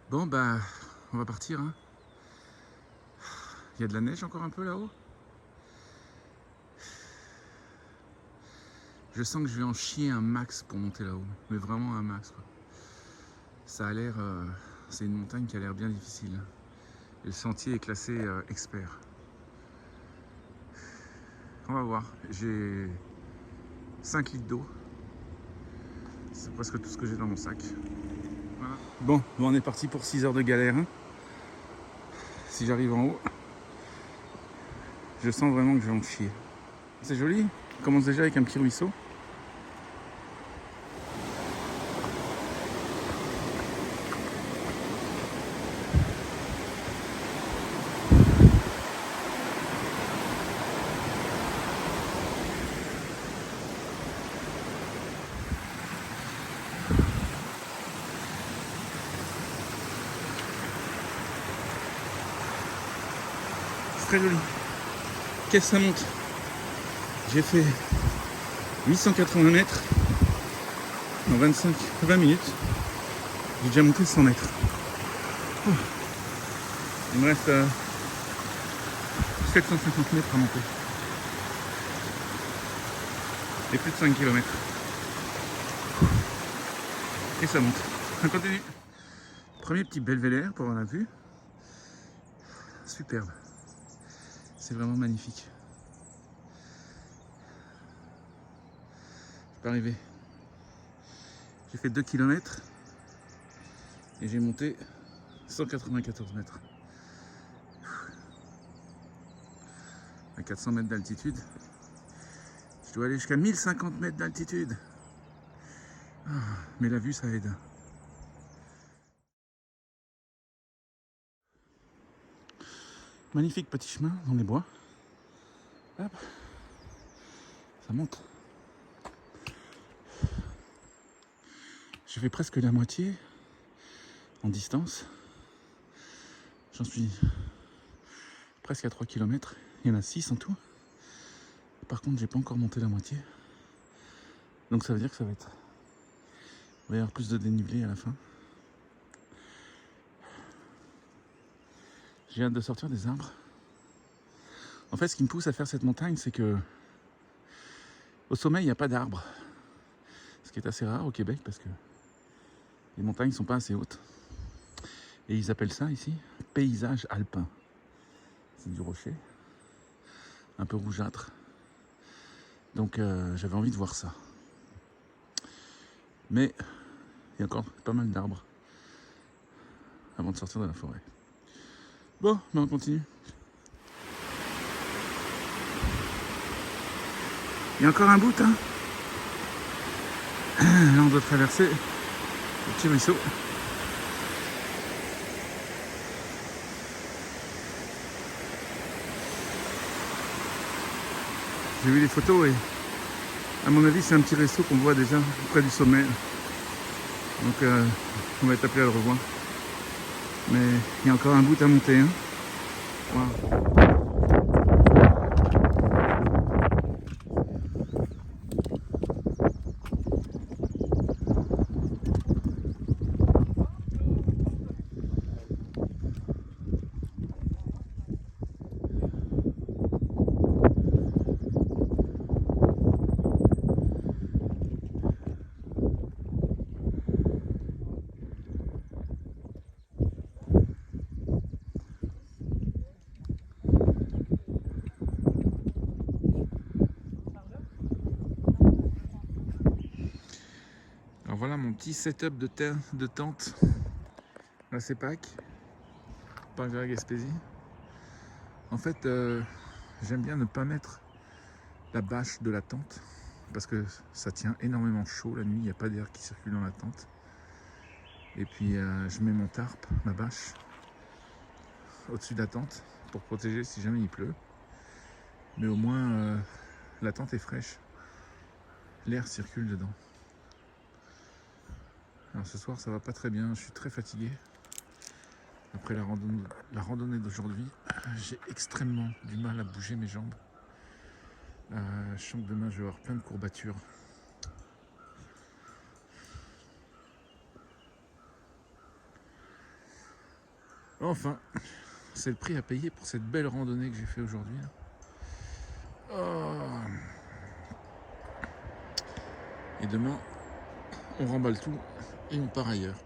Bon bah, on va partir, hein. Il y a de la neige encore un peu là-haut. Je sens que je vais en chier un max pour monter là-haut, mais vraiment un max quoi. Ça a l'air, c'est une montagne qui a l'air bien difficile. Et le sentier est classé expert. On va voir. J'ai 5 litres d'eau. C'est presque tout ce que j'ai dans mon sac. Voilà. Bon, on est parti pour 6 heures de galère, hein. Si j'arrive en haut, je sens vraiment que je vais en chier. C'est joli. On commence déjà avec un petit ruisseau. C'est très joli. Qu'est-ce que ça monte? J'ai fait 880 mètres en 20 minutes. J'ai déjà monté 100 mètres. Il me reste 750 mètres à monter. Et plus de 5 km. Et ça monte. On continue. Premier petit belvédère pour avoir la vue. Superbe. C'est vraiment magnifique. Je peux arriver. J'ai fait 2 km et j'ai monté 194 mètres. À 400 mètres d'altitude. Je dois aller jusqu'à 1050 mètres d'altitude. Mais la vue, ça aide. Magnifique petit chemin dans les bois. Hop. Ça monte. J'ai fait presque la moitié en distance. J'en suis presque à 3 km. Il y en a 6 en tout. Par contre, j'ai pas encore monté la moitié. Donc ça veut dire que ça va être... Il va y avoir plus de dénivelé à la fin. J'ai hâte de sortir des arbres. En fait, ce qui me pousse à faire cette montagne, c'est que au sommet, il n'y a pas d'arbres. Ce qui est assez rare au Québec parce que les montagnes ne sont pas assez hautes. Et ils appellent ça ici paysage alpin. C'est du rocher, un peu rougeâtre. Donc j'avais envie de voir ça. Mais il y a encore pas mal d'arbres avant de sortir de la forêt. Bon, mais on continue. Il y a encore un bout, hein. Là, on doit traverser le petit ruisseau. J'ai vu les photos et à mon avis, c'est un petit ruisseau qu'on voit déjà près du sommet. Donc, on va être appelé à le revoir. Mais il y a encore un bout à monter, hein. Wow. Alors voilà mon petit setup de tente. Là c'est Pâques, Parc de la Gaspésie. En fait, j'aime bien ne pas mettre la bâche de la tente parce que ça tient énormément chaud la nuit, il n'y a pas d'air qui circule dans la tente. Et puis je mets mon tarp, ma bâche, au-dessus de la tente pour protéger si jamais il pleut. Mais au moins la tente est fraîche, l'air circule dedans. Alors ce soir ça va pas très bien, je suis très fatigué. Après la randonnée d'aujourd'hui, j'ai extrêmement du mal à bouger mes jambes. Je sens que demain je vais avoir plein de courbatures. Enfin, c'est le prix à payer pour cette belle randonnée que j'ai fait aujourd'hui. Oh. Et demain, on remballe tout et on part ailleurs.